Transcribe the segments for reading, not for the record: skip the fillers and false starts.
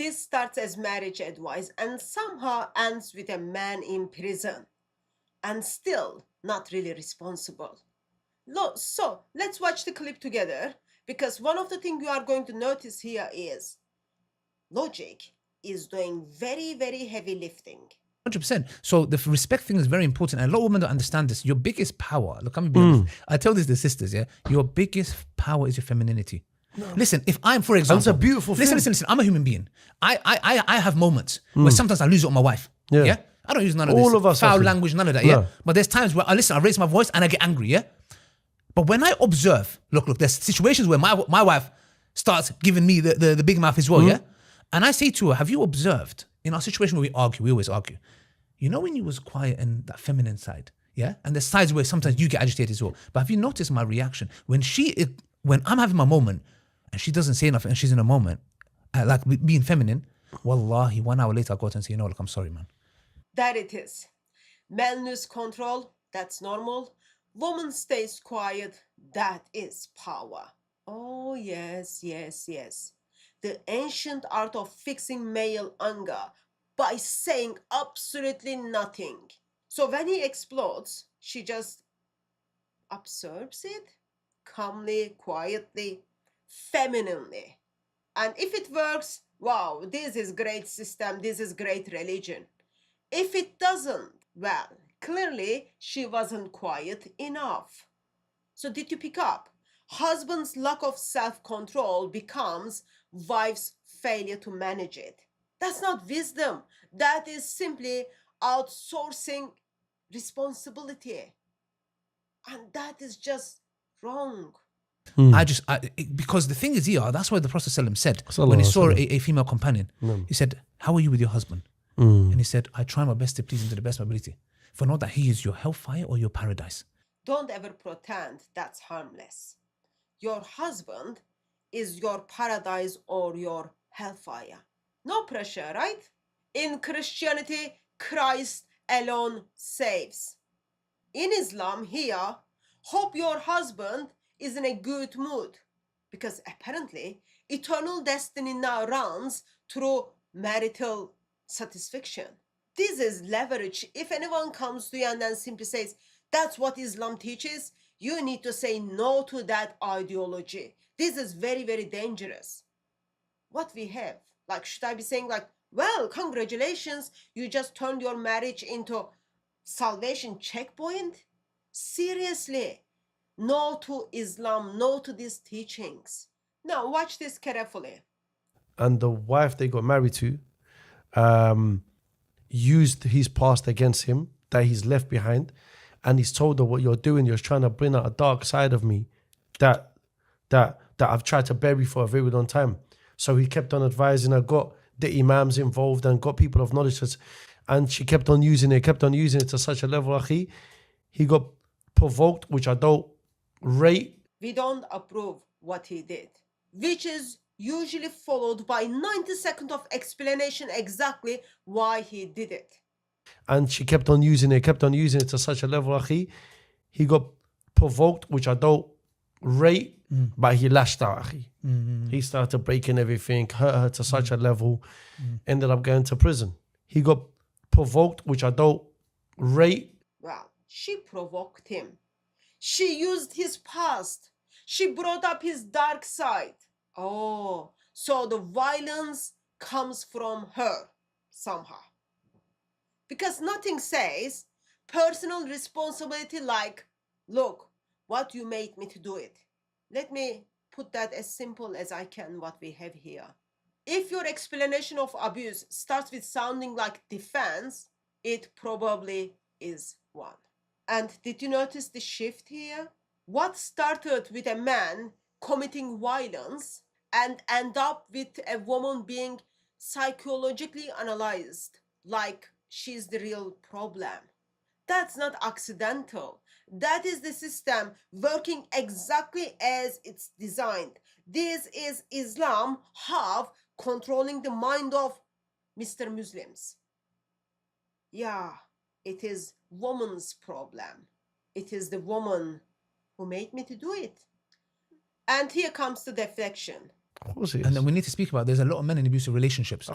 This starts as marriage advice and somehow ends with a man in prison and still not really responsible. So let's watch the clip together because one of the things you are going to notice here is logic is doing very, very heavy lifting. 100%. So the respect thing is very important. And a lot of women don't understand this. Your biggest power, look, I'm be honest. I tell this to sisters, yeah. Your biggest power is your femininity. Listen, if I'm, for example, That's a beautiful listen, thing. listen. I'm a human being. I have moments where sometimes I lose it on my wife. Yeah. I don't use none of All this of us foul have to. language, none of that. Yeah. No. But there's times where I raise my voice and I get angry. Yeah. But when I observe, look, there's situations where my wife starts giving me the big mouth as well. Yeah. And I say to her, have you observed in our situation where we argue, we always argue. You know when you was quiet and that feminine side, yeah? And there's sides where sometimes you get agitated as well. But have you noticed my reaction? When I'm having my moment and she doesn't say enough and she's in a moment, like being feminine, wallahi, 1 hour later I go out and say, look, I'm sorry, man. That it is. Men lose control, that's normal. Woman stays quiet, that is power. Oh, yes, yes, yes. The ancient art of fixing male anger by saying absolutely nothing. So when he explodes, she just absorbs it calmly, quietly, femininely. And if it works, wow, this is great system, this is great religion. If it doesn't, well, clearly she wasn't quiet enough. So did you pick up? Husband's lack of self-control becomes wife's failure to manage it. That's not wisdom. That is simply outsourcing responsibility. And that is just wrong. Because the thing is here, that's why the Prophet ﷺ said, Sallallahu when he alaihi saw wasallam. a female companion, he said, how are you with your husband? And he said, I try my best to please him to the best of my ability. For know that he is your hellfire or your paradise. Don't ever pretend that's harmless. Your husband is your paradise or your hellfire. No pressure, right? In Christianity, Christ alone saves. In Islam, here, hope your husband is in a good mood because apparently eternal destiny now runs through marital satisfaction. This is leverage. If anyone comes to you and then simply says, that's what Islam teaches, you need to say no to that ideology. This is very, very dangerous. What we have, like, should I be saying like, well, congratulations, you just turned your marriage into salvation checkpoint? Seriously, no to Islam, no to these teachings. Now watch this carefully. And the wife they got married to used his past against him that he's left behind, and he's told her, what you're doing, you're trying to bring out a dark side of me that I've tried to bury for a very long time. So he kept on advising her, got the imams involved and got people of knowledge, and she kept on using it to such a level, akhi. He got provoked, which I don't rate. We don't approve what he did, which is usually followed by 90 seconds of explanation exactly why he did it. And she kept on using it to such a level, akhi. He got provoked, which I don't rate, but he lashed out, akhi. He started breaking everything, hurt her to such a level, ended up going to prison. He got provoked, which I don't rate. Well, she provoked him. She used his past. She brought up his dark side. Oh, so the violence comes from her somehow. Because nothing says personal responsibility like, look, what you made me to do it. Let me put that as simple as I can, what we have here. If your explanation of abuse starts with sounding like defense, it probably is one. And did you notice the shift here? What started with a man committing violence and end up with a woman being psychologically analyzed like she's the real problem. That's not accidental. That is the system working exactly as it's designed. This is Islam have controlling the mind of Mr. Muslims. Yeah, it is woman's problem. It is the woman who made me to do it. And here comes the deflection. Of course it is. And then we need to speak about there's a lot of men in abusive relationships.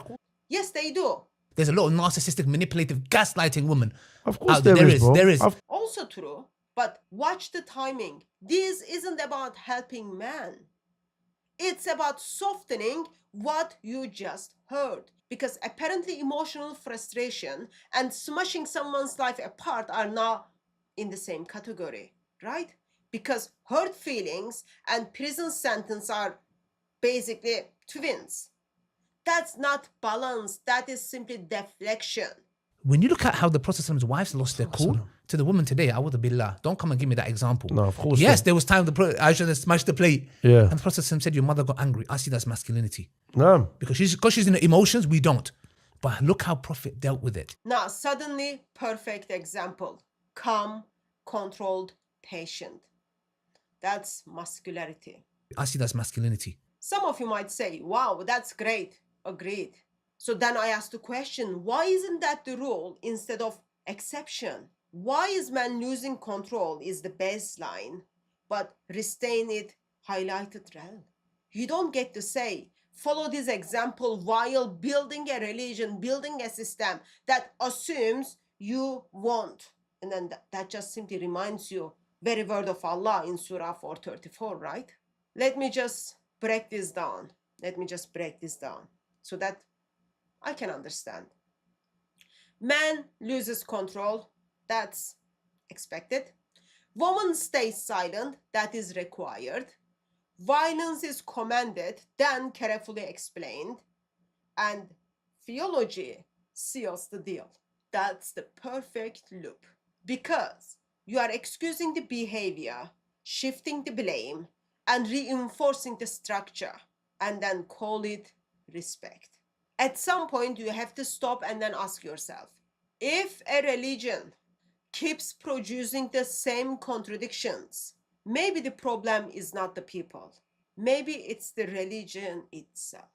Yes, they do. There's a lot of narcissistic, manipulative, gaslighting women. Of course out there is, bro. There is. Also true, but watch the timing. This isn't about helping men. It's about softening what you just heard. Because apparently emotional frustration and smashing someone's life apart are now in the same category, right? Because hurt feelings and prison sentence are basically twins. That's not balance. That is simply deflection. When you look at how the Prophet's wives lost their cool to the woman today, A'udhu Billah, don't come and give me that example. No, of course Yes, not. there was time Aisha smashed the plate. Yeah. And the Prophet said, your mother got angry. I see that's masculinity. No. Because she's in her emotions, we don't. But look how Prophet dealt with it. Now, suddenly, perfect example. Calm, controlled, patient. That's muscularity. I see that's masculinity. Some of you might say, wow, that's great. Agreed. So then I ask the question, why isn't that the rule instead of exception? Why is man losing control is the baseline, but restrain it highlighted red? You don't get to say, follow this example while building a religion, building a system that assumes you won't. And then that just simply reminds you, very word of Allah in Surah 434, right? Let me just break this down. So that I can understand. Man loses control. That's expected. Woman stays silent. That is required. Violence is commanded, then carefully explained. And theology seals the deal. That's the perfect loop. Because you are excusing the behavior, shifting the blame, and reinforcing the structure, and then call it respect. At some point, you have to stop and then ask yourself, if a religion keeps producing the same contradictions, maybe the problem is not the people. Maybe it's the religion itself.